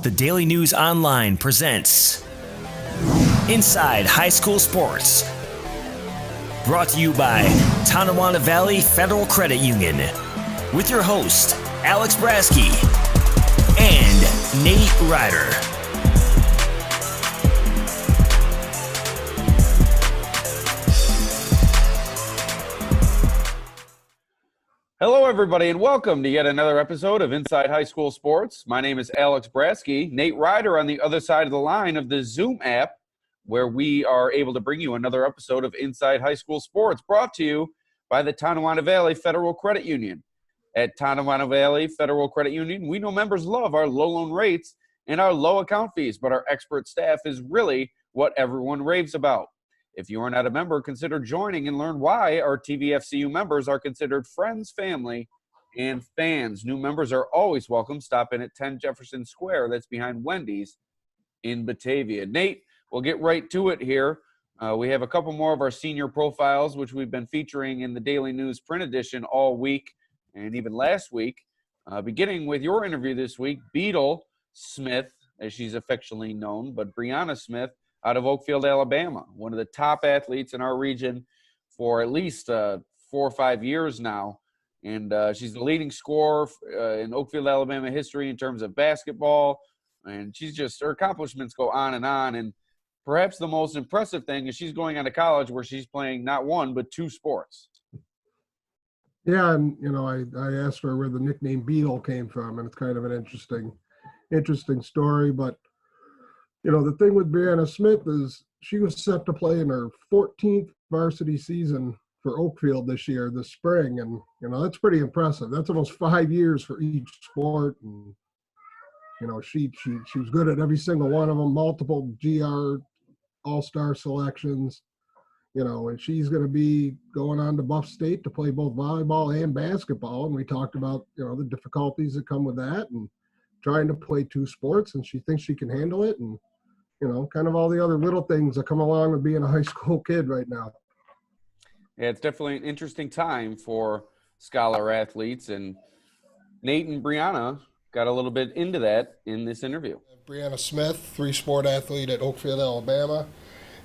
The Daily News Online presents Inside High School Sports. Brought to you by Tonawanda Valley Federal Credit Union. With your host, Alex BRASKY and Nate Ryder. Hello, everybody, and welcome to yet another episode of Inside High School Sports. My name is Alex BRASKY. Nate Ryder on the other side of the line of the Zoom app, where we are able to bring you another episode of Inside High School Sports, brought to you by the Tonawanda Valley Federal Credit Union. At Tonawanda Valley Federal Credit Union, we know members love our low loan rates and our low account fees, but our expert staff is really what everyone raves about. If you are not a member, consider joining and learn why our TVFCU members are considered friends, family, and fans. New members are always welcome. Stop in at 10 Jefferson Square. That's behind Wendy's in Batavia. Nate, we'll get right to it here. We have a couple more of our senior profiles, which we've been featuring in the Daily News print edition all week and even last week. Beginning with your interview this week, Beetle Smith, as she's affectionately known, but Brianna Smith, out of Oakfield-Alabama, one of the top athletes in our region for at least 4 or 5 years now. And she's the leading scorer in Oakfield-Alabama history in terms of basketball. And her accomplishments go on. And perhaps the most impressive thing is she's going on to college where she's playing not one, but 2 sports. Yeah, and, I asked her where the nickname Beetle came from, and it's kind of an interesting story. But the thing with Brianna Smith is she was set to play in her 14th varsity season for Oakfield this year, this spring. And, that's pretty impressive. That's almost 5 years for each sport. And, she was good at every single one of them, multiple GR all-star selections, and she's going to be going on to Buff State to play both volleyball and basketball. And we talked about, the difficulties that come with that and trying to play 2 sports, and she thinks she can handle it. And, kind of all the other little things that come along with being a high school kid right now. Yeah, it's definitely an interesting time for scholar athletes, and Nate and Brianna got a little bit into that in this interview. Brianna Smith, 3-sport athlete at Oakfield-Alabama.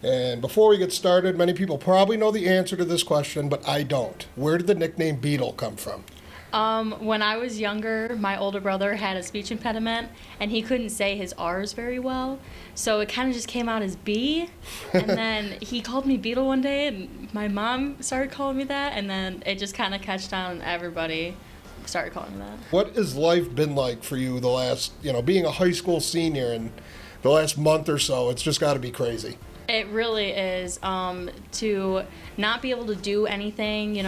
And before we get started, many people probably know the answer to this question, but I don't. Where did the nickname Beetle come from? When I was younger, my older brother had a speech impediment, and he couldn't say his R's very well, so it kind of just came out as B, and then he called me Beetle one day, and my mom started calling me that, and then it just kind of catched on, and everybody started calling me that. What has life been like for you the last, being a high school senior and the last month or so? It's just got to be crazy. It really is, to not be able to do anything,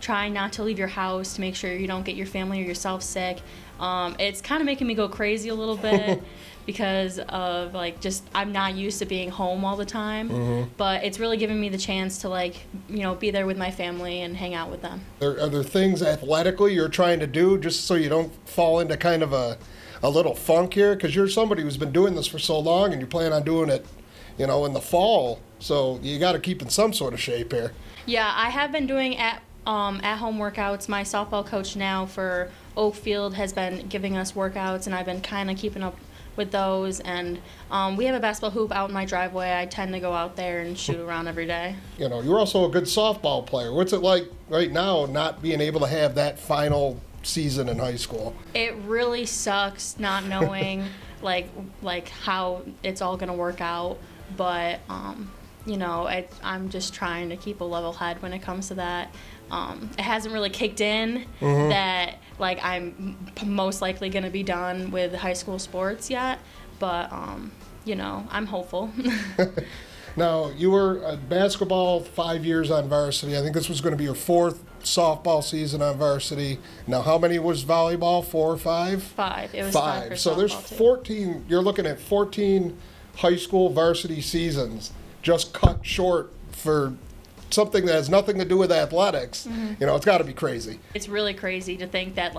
trying not to leave your house to make sure you don't get your family or yourself sick. It's kind of making me go crazy a little bit because of, I'm not used to being home all the time. Mm-hmm. But it's really giving me the chance to, be there with my family and hang out with them. Are there things athletically you're trying to do just so you don't fall into kind of a little funk here? Because you're somebody who's been doing this for so long and you plan on doing it in the fall, so you got to keep in some sort of shape here. Yeah, I have been doing at-home workouts. My softball coach now for Oakfield has been giving us workouts, and I've been kind of keeping up with those. And we have a basketball hoop out in my driveway. I tend to go out there and shoot around every day. You're also a good softball player. What's it like right now not being able to have that final season in high school? It really sucks not knowing like how it's all going to work out. But, I'm just trying to keep a level head when it comes to that. It hasn't really kicked in that, I'm most likely going to be done with high school sports yet. But, I'm hopeful. Now, you were basketball 5 years on varsity. I think this was going to be your 4th softball season on varsity. Now, how many was volleyball? 4 or 5? 5. It was 5. For so there's 14. You're looking at 14 high school varsity seasons just cut short for something that has nothing to do with athletics. Mm-hmm. It's got to be crazy. It's really crazy to think that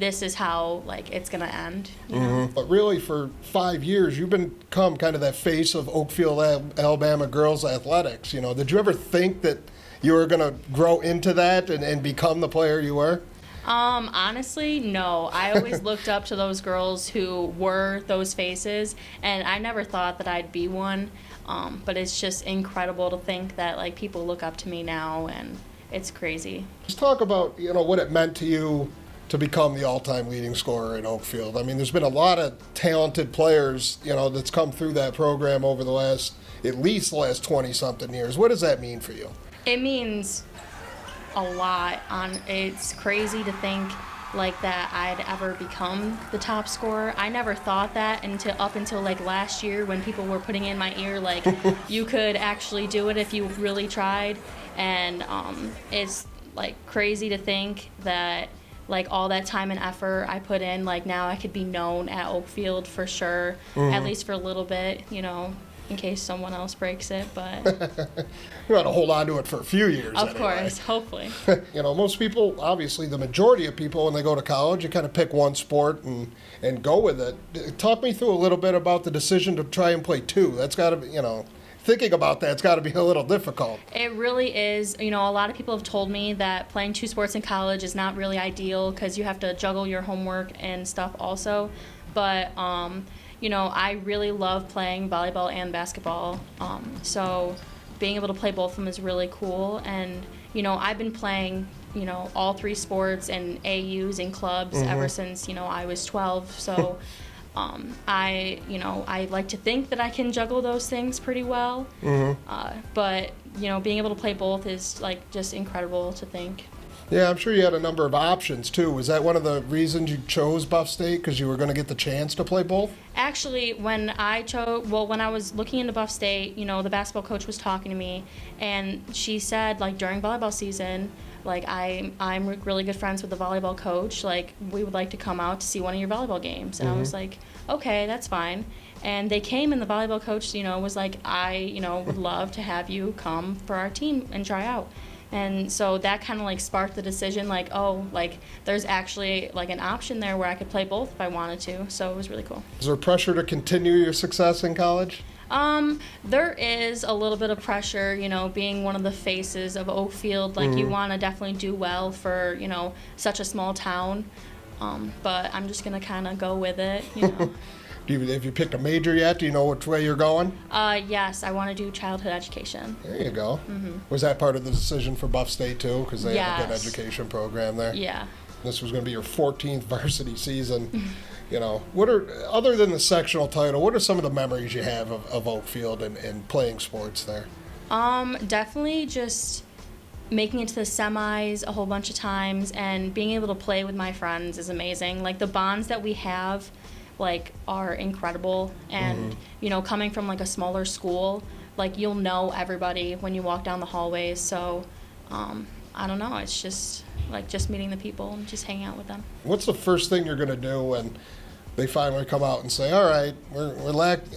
this is how it's going to end. Mm-hmm. But really for 5 years you've become kind of that face of Oakfield-Alabama girls athletics. Did you ever think that you were going to grow into that and become the player you were? Honestly, no. I always looked up to those girls who were those faces, and I never thought that I'd be one. But it's just incredible to think that like people look up to me now, and it's crazy. Just talk about, what it meant to you to become the all-time leading scorer in Oakfield. I mean, there's been a lot of talented players, that's come through that program over at least the last 20-something years. What does that mean for you? It means a lot. It's crazy to think like that I'd ever become the top scorer. I never thought that until like last year when people were putting in my ear like you could actually do it if you really tried. And it's like crazy to think that like all that time and effort I put in, like now I could be known at Oakfield for sure, at least for a little bit, in case someone else breaks it. But you got to hold on to it for a few years. Of anyway. course, hopefully. Most people, obviously the majority of people when they go to college, you kind of pick one sport and go with it. Talk me through a little bit about the decision to try and play two. That's got to be, thinking about that's got to be a little difficult. It really is. A lot of people have told me that playing two sports in college is not really ideal because you have to juggle your homework and stuff also. But I really love playing volleyball and basketball. So being able to play both of them is really cool. And, I've been playing, all three sports and AUs and clubs ever since, I was 12. So I like to think that I can juggle those things pretty well. But, being able to play both is like just incredible to think. Yeah, I'm sure you had a number of options, too. Was that one of the reasons you chose Buff State, because you were going to get the chance to play both? Actually, when I was looking into Buff State, the basketball coach was talking to me, and she said, like, during volleyball season, like, I'm really good friends with the volleyball coach. Like, we would like to come out to see one of your volleyball games. And I was like, okay, that's fine. And they came, and the volleyball coach, was like, I, would love to have you come for our team and try out. And so that kind of like sparked the decision, like, oh, like there's actually like an option there where I could play both if I wanted to. So it was really cool. Is there pressure to continue your success in college? There is a little bit of pressure, being one of the faces of Oakfield. Like you want to definitely do well for, such a small town. But I'm just going to kind of go with it, Have you picked a major yet? Do you know which way you're going? Yes, I want to do childhood education. There you go. Was that part of the decision for Buff State, too? Because they have a good education program there. Yeah. This was going to be your 14th varsity season. Other than the sectional title, what are some of the memories you have of Oakfield and playing sports there? Definitely just making it to the semis a whole bunch of times and being able to play with my friends is amazing. Like the bonds that we have like are incredible, and coming from like a smaller school, like you'll know everybody when you walk down the hallways. So I don't know, it's just like just meeting the people and just hanging out with them. What's the first thing you're going to do when they finally come out and say, all right,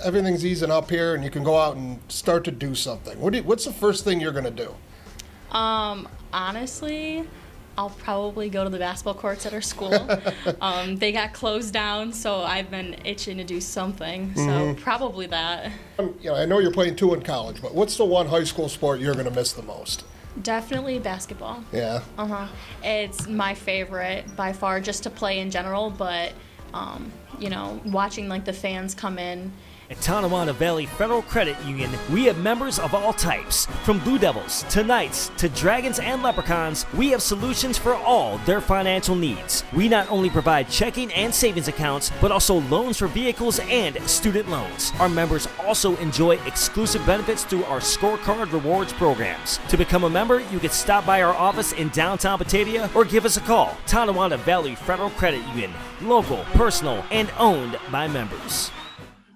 everything's easing up here and you can go out and start to do something? What's the first thing you're going to do? Honestly, I'll probably go to the basketball courts at our school. They got closed down, so I've been itching to do something. So probably that. I know you're playing two in college, but what's the one high school sport you're going to miss the most? Definitely basketball. Yeah. It's my favorite by far, just to play in general. But watching like the fans come in. At Tonawanda Valley Federal Credit Union, we have members of all types. From Blue Devils to Knights to Dragons and Leprechauns, we have solutions for all their financial needs. We not only provide checking and savings accounts, but also loans for vehicles and student loans. Our members also enjoy exclusive benefits through our scorecard rewards programs. To become a member, you can stop by our office in downtown Batavia or give us a call. Tonawanda Valley Federal Credit Union, local, personal, and owned by members.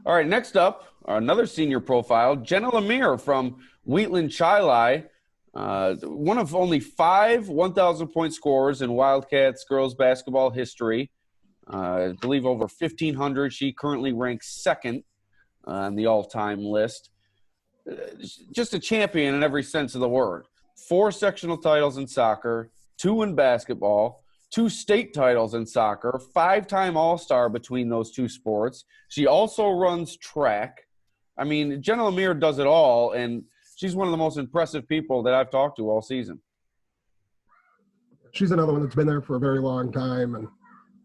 All right, next up, another senior profile, Jenna LaMere from Wheatland-Chili, one of only 5 1,000-point scorers in Wildcats girls basketball history. I believe over 1,500. She currently ranks second on the all-time list. Just a champion in every sense of the word. 4 sectional titles in soccer, 2 in basketball, 2 state titles in soccer, 5-time All-Star between those 2 sports. She also runs track. I mean, Jenna LaMere does it all, and she's one of the most impressive people that I've talked to all season. she's another one that's been there for a very long time. And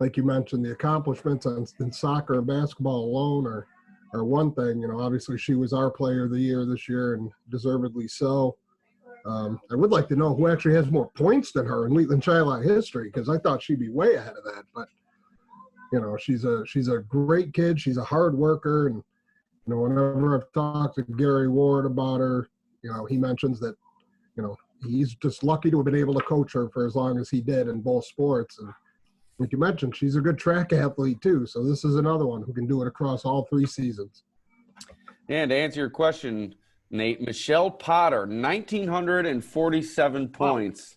like you mentioned, the accomplishments in soccer and basketball alone are one thing. You know, obviously she was our player of the year this year, and deservedly so. I would like to know who actually has more points than her in Wheatland-Chili history, because I thought she'd be way ahead of that. But you know, she's a great kid. She's a hard worker, and you know, whenever I've talked to Gary Ward about her, you know, he mentions that, you know, he's just lucky to have been able to coach her for as long as he did in both sports. And like you mentioned, she's a good track athlete too. So this is another one who can do it across all 3 seasons. And to answer your question, Nate, Michelle Potter, 1,947 points.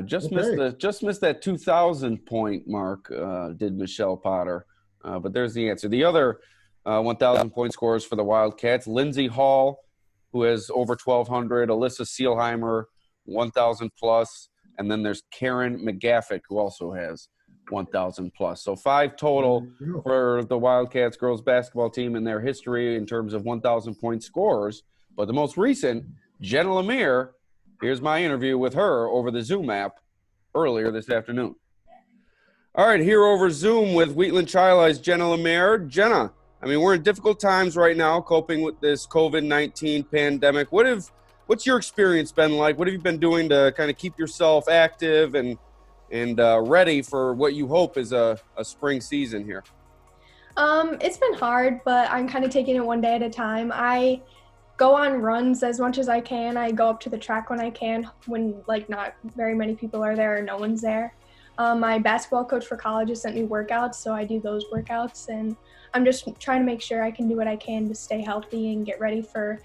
Just missed that 2,000 point mark. Did Michelle Potter? But there's the answer. The other 1,000 point scorers for the Wildcats: Lindsay Hall, who has over 1,200. Alyssa Seelheimer, 1,000 plus, and then there's Karen McGaffick, who also has 1,000 plus. So 5 total for the Wildcats girls basketball team in their history in terms of 1,000 point scorers. But the most recent, Jenna LaMere. Here's my interview with her over the Zoom app earlier this afternoon. All right, here over Zoom with Wheatland-Chili's Jenna LaMere. Jenna, I mean, we're in difficult times right now, coping with this COVID-19 pandemic. What's your experience been like? What have you been doing to kind of keep yourself active and ready for what you hope is a spring season here? It's been hard, but I'm kind of taking it one day at a time. I go on runs as much as I can. I go up to the track when I can, when like not very many people are there or no one's there. My basketball coach for college has sent me workouts, so I do those workouts, and I'm just trying to make sure I can do what I can to stay healthy and get ready for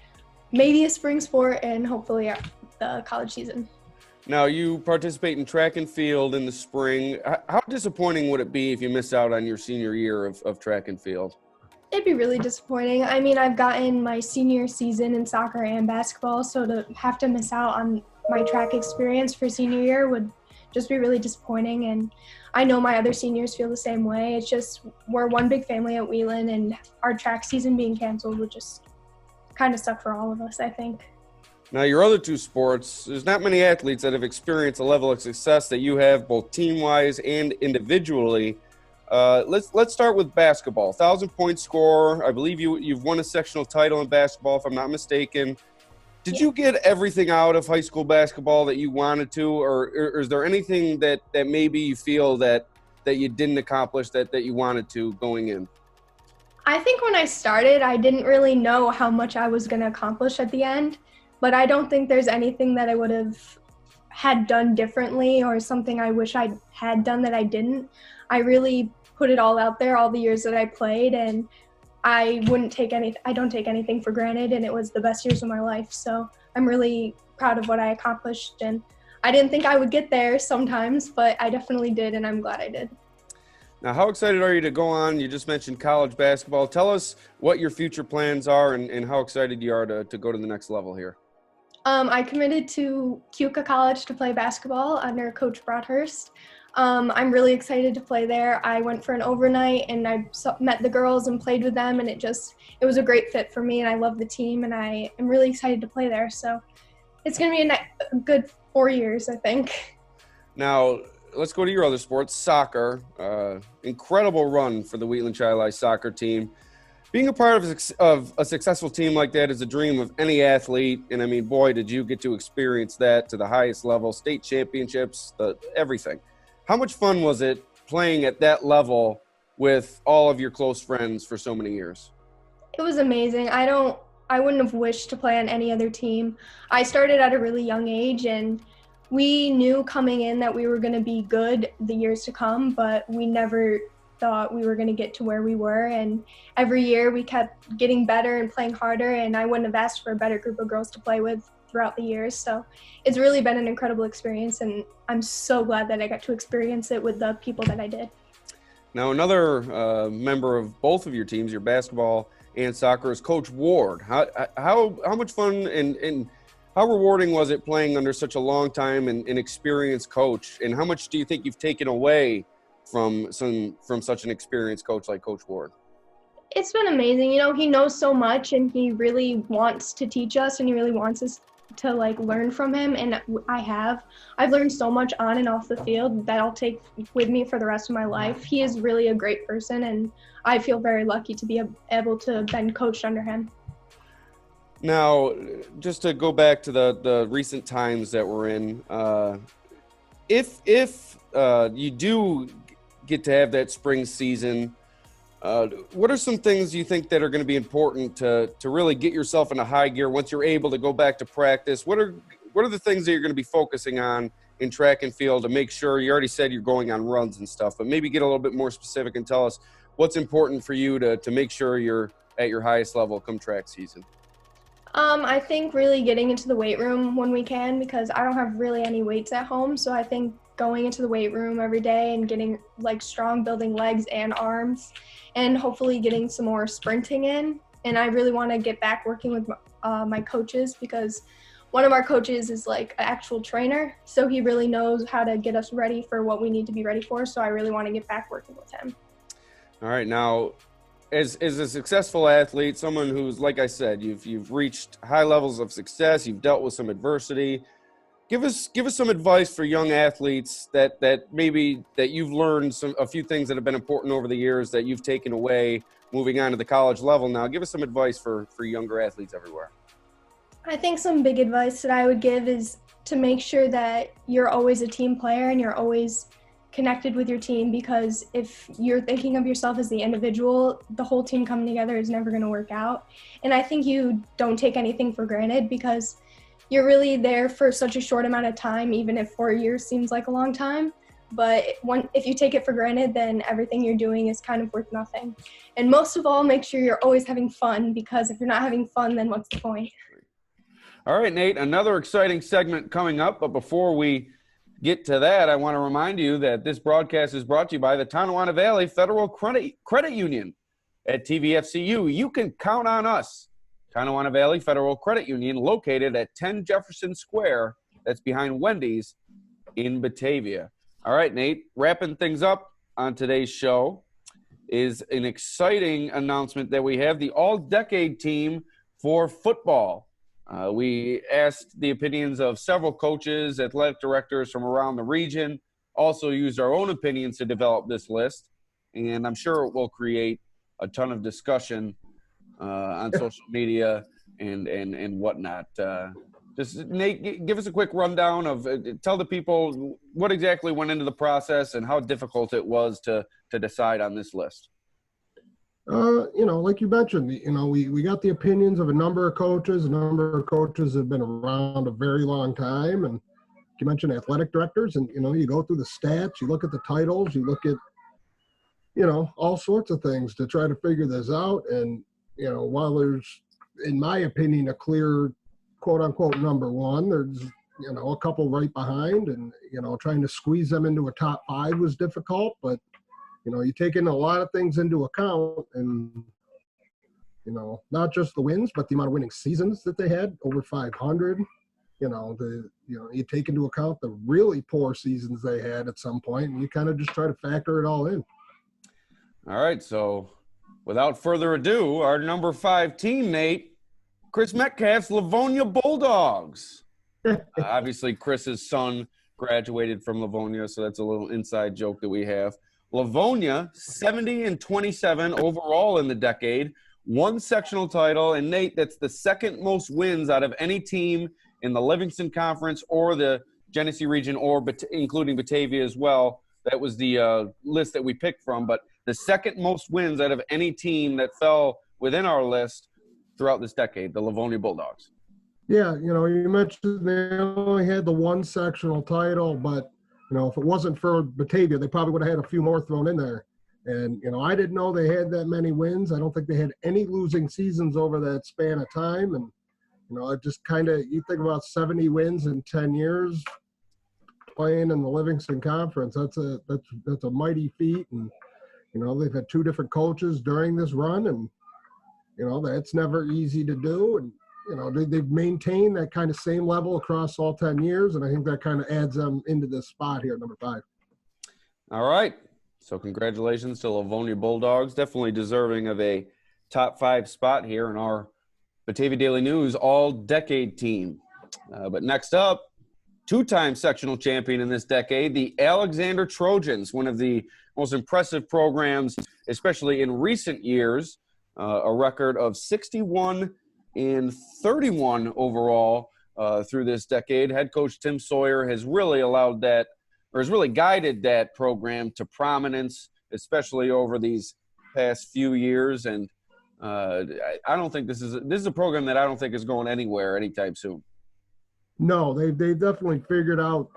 maybe a spring sport and hopefully the college season. Now, you participate in track and field in the spring. How disappointing would it be if you miss out on your senior year of track and field? It'd be really disappointing. I mean, I've gotten my senior season in soccer and basketball, so to have to miss out on my track experience for senior year would just be really disappointing. And I know my other seniors feel the same way. It's just we're one big family at Wheatland, and our track season being canceled would just kind of suck for all of us, I think. Now, your other 2 sports, there's not many athletes that have experienced a level of success that you have, both team-wise and individually. Let's start with basketball. 1,000-point scorer. I believe you've won a sectional title in basketball, if I'm not mistaken. Did you get everything out of high school basketball that you wanted to, or is there anything that maybe you feel that you didn't accomplish that you wanted to going in? I think when I started, I didn't really know how much I was going to accomplish at the end, but I don't think there's anything that I would have had done differently or something I wish I had done that I didn't. I really put it all out there all the years that I played, and I don't take anything for granted, and it was the best years of my life. So I'm really proud of what I accomplished, and I didn't think I would get there sometimes, but I definitely did, and I'm glad I did. Now, how excited are you to go on? You just mentioned college basketball. Tell us what your future plans are and how excited you are to go to the next level here. I committed to Keuka College to play basketball under Coach Broadhurst. I'm really excited to play there. I went for an overnight and I met the girls and played with them, and it was a great fit for me, and I love the team, and I am really excited to play there. So it's going to be a good 4 years, I think. Now, let's go to your other sports, soccer. Incredible run for the Wheatland-Chili soccer team. Being a part of a successful team like that is a dream of any athlete, and I mean, boy, did you get to experience that to the highest level, state championships, everything. How much fun was it playing at that level with all of your close friends for so many years? It was amazing. I wouldn't have wished to play on any other team. I started at a really young age, and we knew coming in that we were going to be good the years to come, but we never thought we were going to get to where we were. And every year we kept getting better and playing harder, and I wouldn't have asked for a better group of girls to play with throughout the years. So it's really been an incredible experience, and I'm so glad that I got to experience it with the people that I did. Now, another member of both of your teams, your basketball and soccer, is Coach Ward. How much fun and how rewarding was it playing under such a long time and experienced coach? And how much do you think you've taken away from such an experienced coach like Coach Ward? It's been amazing. You know, he knows so much, and he really wants to teach us, and he really wants to like learn from him, and I've learned so much on and off the field that I'll take with me for the rest of my life. He is really a great person, and I feel very lucky to be able to have been coached under him. Now, just to go back to the recent times that we're in, if you do get to have that spring season, what are some things you think that are going to be important to really get yourself in a high gear once you're able to go back to practice? What are the things that you're going to be focusing on in track and field to make sure? You already said you're going on runs and stuff, but maybe get a little bit more specific and tell us what's important for you to make sure you're at your highest level come track season. I think really getting into the weight room when we can, because I don't have really any weights at home. So I think going into the weight room every day and getting like strong, building legs and arms, and hopefully getting some more sprinting in. And I really want to get back working with my coaches, because one of our coaches is like an actual trainer. So he really knows how to get us ready for what we need to be ready for. So I really want to get back working with him. All right. Now, as a successful athlete, someone who's, like I said, you've reached high levels of success, you've dealt with some adversity. Give us some advice for young athletes that maybe that you've learned a few things that have been important over the years that you've taken away moving on to the college level now. Give us some advice for younger athletes everywhere. I think some big advice that I would give is to make sure that you're always a team player and you're always connected with your team, because if you're thinking of yourself as the individual, the whole team coming together is never going to work out. And I think you don't take anything for granted, because you're really there for such a short amount of time, even if 4 years seems like a long time. But if you take it for granted, then everything you're doing is kind of worth nothing. And most of all, make sure you're always having fun, because if you're not having fun, then what's the point? All right, Nate, another exciting segment coming up. But before we get to that, I want to remind you that this broadcast is brought to you by the Tonawanda Valley Federal Credit Union. At TVFCU, you can count on us. Tonawanda Valley Federal Credit Union, located at 10 Jefferson Square, that's behind Wendy's in Batavia. All right, Nate, wrapping things up on today's show is an exciting announcement that we have the all-decade team for football. We asked the opinions of several coaches, athletic directors from around the region, also used our own opinions to develop this list, and I'm sure it will create a ton of discussion on social media and whatnot. Just, Nate, give us a quick rundown of tell the people what exactly went into the process and how difficult it was to decide on this list. Like you mentioned, we got the opinions of a number of coaches. A number of coaches have been around a very long time. And you mentioned athletic directors, and, you go through the stats, you look at the titles, you look at, all sorts of things to try to figure this out. And, while there's, in my opinion, a clear quote unquote number one, there's, a couple right behind, and, trying to squeeze them into a top five was difficult, but you take in a lot of things into account, and, not just the wins, but the amount of winning seasons that they had, over 500. You take into account the really poor seasons they had at some point, and you kind of just try to factor it all in. All right, so without further ado, our number 5 team, Nate, Chris Metcalf's Livonia Bulldogs. Obviously, Chris's son graduated from Livonia, so that's a little inside joke that we have. Livonia, 70-27 overall in the decade, 1 sectional title, and Nate, that's the second most wins out of any team in the Livingston Conference or the Genesee region, or including Batavia as well. That was the list that we picked from, but the second most wins out of any team that fell within our list throughout this decade, the Livonia Bulldogs. Yeah, you mentioned they only had the 1 sectional title, but if it wasn't for Batavia, they probably would have had a few more thrown in there. And, I didn't know they had that many wins. I don't think they had any losing seasons over that span of time. And, it just kind of, you think about 70 wins in 10 years playing in the Livingston Conference. That's a mighty feat. And, they've had 2 different coaches during this run, and, that's never easy to do. And, they've maintained that kind of same level across all 10 years, and I think that kind of adds them into this spot here at number 5. All right. So congratulations to Livonia Bulldogs. Definitely deserving of a top 5 spot here in our Batavia Daily News all-decade team. But next up, two-time sectional champion in this decade, the Alexander Trojans, one of the most impressive programs, especially in recent years, a record of 61-31 overall through this decade. Head coach Tim Sawyer has really has really guided that program to prominence, especially over these past few years. And I don't think this is a program that I don't think is going anywhere anytime soon. No, they definitely figured out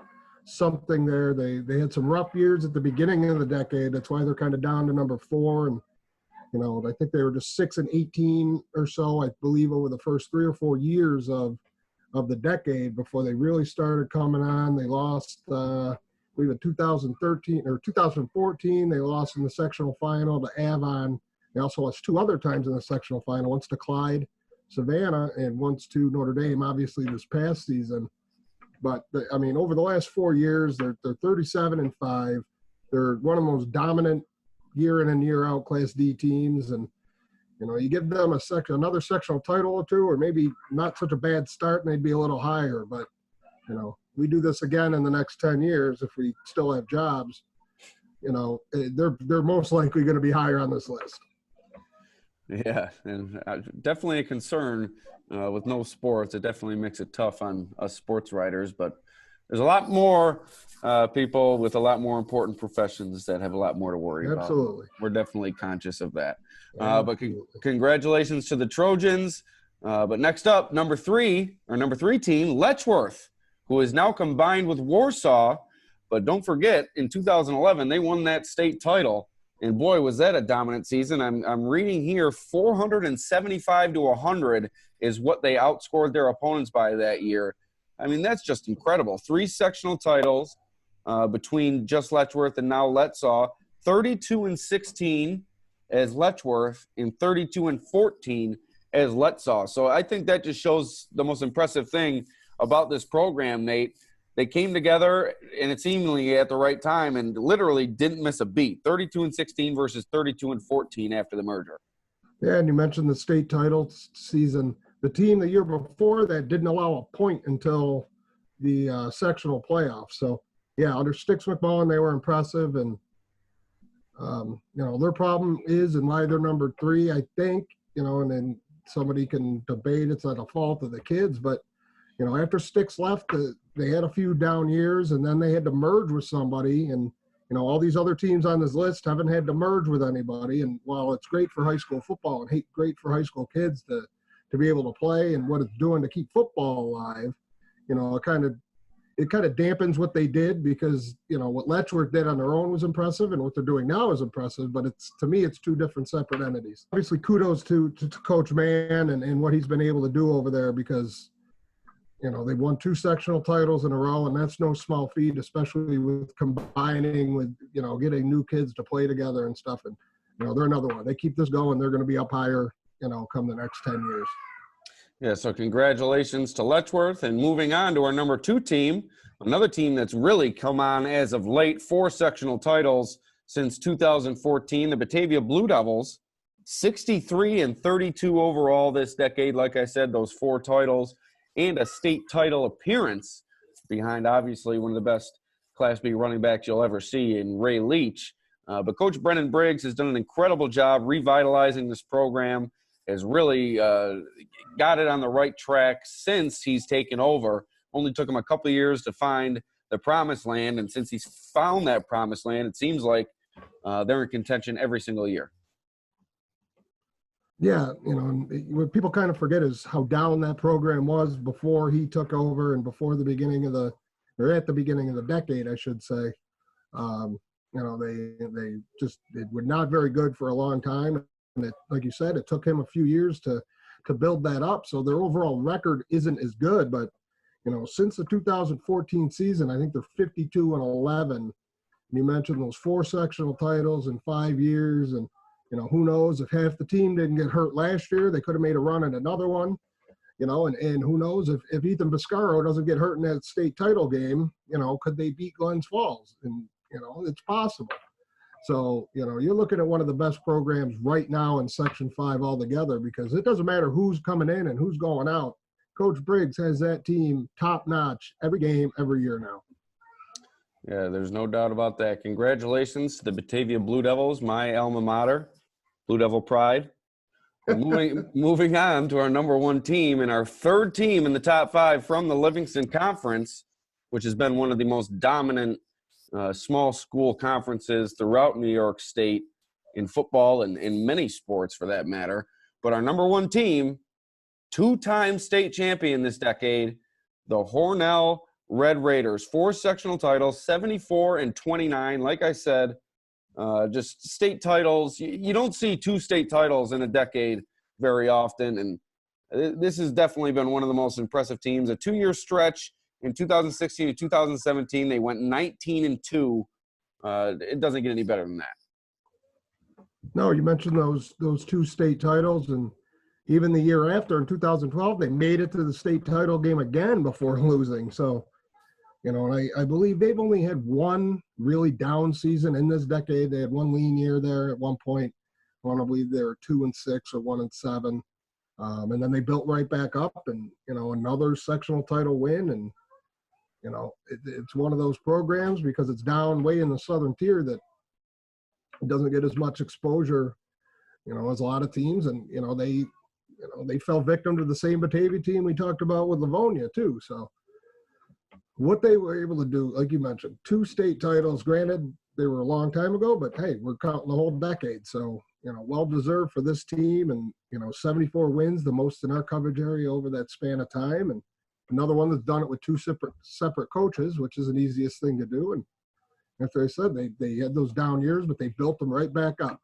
something there. They had some rough years at the beginning of the decade. That's why they're kind of down to number 4. And, you know, I think they were just 6-18 or so, I believe, over the first 3 or 4 years of the decade before they really started coming on. They lost, I believe, in 2013 or 2014. They lost in the sectional final to Avon. They also lost 2 other times in the sectional final, once to Clyde, Savannah, and once to Notre Dame, obviously this past season. But I mean, over the last 4 years, they're 37-5. They're one of the most dominant year in and year out Class D teams, and you know, you give them another sectional title or 2, or maybe not such a bad start, and they'd be a little higher. But you know, we do this again in the next 10 years if we still have jobs. You know, they're most likely going to be higher on this list. Yeah, and definitely a concern with no sports. It definitely makes it tough on us sports writers, but there's a lot more people with a lot more important professions that have a lot more to worry about. Absolutely. We're definitely conscious of that. But congratulations to the Trojans. But next up, number 3 team, Letchworth, who is now combined with Warsaw. But don't forget, in 2011, they won that state title. And boy, was that a dominant season. I'm reading here 475-100 is what they outscored their opponents by that year. I mean, that's just incredible. 3 sectional titles between just Letchworth and now Letsaw, 32-16 as Letchworth and 32-14 as Letsaw. So I think that just shows the most impressive thing about this program, Nate. They came together, and it seemingly at the right time, and literally didn't miss a beat. 32-16 versus 32-14 after the merger. Yeah, and you mentioned the state title season. The team the year before that didn't allow a point until the sectional playoffs. So, yeah, under Sticks McMullen, they were impressive. And, you know, their problem is and why they're number 3, I think, you know, and then somebody can debate it's not a fault of the kids. But, you know, after Sticks left, they had a few down years, and then they had to merge with somebody. And, you know, all these other teams on this list haven't had to merge with anybody. And while it's great for high school football and great for high school kids to be able to play and what it's doing to keep football alive, you know, it kind of dampens what they did, because, you know, what Letchworth did on their own was impressive and what they're doing now is impressive, but to me, it's 2 different separate entities. Obviously, kudos to Coach Mann and what he's been able to do over there, because, you know, they've won 2 sectional titles in a row, and that's no small feat, especially with combining with, you know, getting new kids to play together and stuff. And, you know, they're another one. They keep this going, they're going to be up higher, you know, come the next 10 years. Yeah, so congratulations to Letchworth. And moving on to our number 2 team, another team that's really come on as of late, 4 sectional titles since 2014, the Batavia Blue Devils, 63-32 overall this decade. Like I said, those 4 titles and a state title appearance behind, obviously, one of the best Class B running backs you'll ever see in Ray Leach. But Coach Brennan Briggs has done an incredible job revitalizing this program, has really got it on the right track since he's taken over. Only took him a couple of years to find the promised land, and since he's found that promised land, it seems like they're in contention every single year. Yeah, you know, and what people kind of forget is how down that program was before he took over and before at the beginning of the decade, I should say. You know, they were not very good for a long time. And it, like you said, it took him a few years to build that up. So their overall record isn't as good. But, you know, since the 2014 season, I think they're 52-11. You mentioned those 4 sectional titles in 5 years. And, you know, who knows if half the team didn't get hurt last year, they could have made a run at another one. You know, and who knows if Ethan Biscaro doesn't get hurt in that state title game, you know, could they beat Glens Falls? And, you know, it's possible. So, you know, you're looking at one of the best programs right now in Section 5 altogether, because it doesn't matter who's coming in and who's going out. Coach Briggs has that team top notch every game, every year now. Yeah, there's no doubt about that. Congratulations to the Batavia Blue Devils, my alma mater, Blue Devil Pride. But moving on to our number one team and our third team in the top 5 from the Livingston Conference, which has been one of the most dominant small school conferences throughout New York State in football and in many sports for that matter. But our number one team, 2-time state champion this decade, the Hornell Red Raiders, 4 sectional titles, 74-29. Like I said, just state titles. You don't see 2 state titles in a decade very often. And this has definitely been one of the most impressive teams. A 2-year stretch in 2016 to 2017, they went 19-2. It doesn't get any better than that. No, you mentioned those 2 state titles, and even the year after in 2012, they made it to the state title game again before losing. So, you know, and I believe they've only had one really down season in this decade. They had one lean year there at one point. I want to believe they were 2-6 or 1-7. And then they built right back up and, you know, another sectional title win. And, you know, it's one of those programs because it's down way in the southern tier that it doesn't get as much exposure, you know, as a lot of teams. And, you know, they fell victim to the same Batavia team we talked about with Livonia too. So what they were able to do, like you mentioned, 2 state titles, granted they were a long time ago, but hey, we're counting the whole decade. So, you know, well-deserved for this team and, you know, 74 wins, the most in our coverage area over that span of time. And another one that's done it with 2 separate coaches, which is the easiest thing to do. And after I said, they had those down years, but they built them right back up.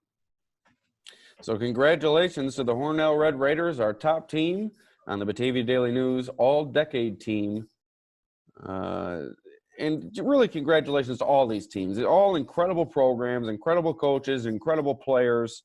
So congratulations to the Hornell Red Raiders, our top team on the Batavia Daily News all-decade team. And really congratulations to all these teams. They're all incredible programs, incredible coaches, incredible players.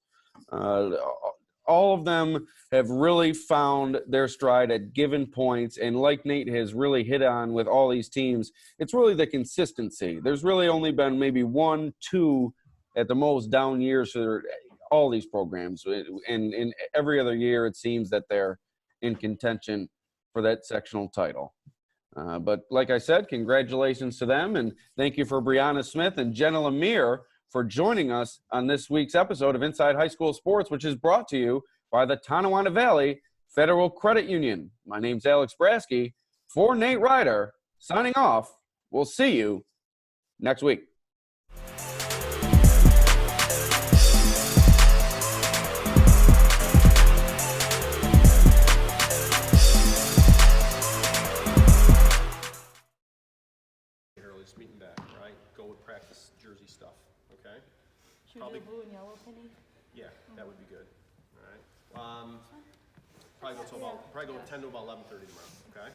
All of them have really found their stride at given points. And like Nate has really hit on with all these teams, it's really the consistency. There's really only been maybe 1, 2 at the most down years for all these programs. And in every other year, it seems that they're in contention for that sectional title. But like I said, congratulations to them. And thank you for Brianna Smith and Jenna LaMere for joining us on this week's episode of Inside High School Sports, which is brought to you by the Tonawanda Valley Federal Credit Union. My name's Alex Brasky. For Nate Ryder, signing off. We'll see you next week. Meeting back, right? Go with practice jersey stuff, okay? Should we do blue and yellow, Penny? Yeah, that would be good. All right. Probably go 10 to about 11:30 tomorrow, okay?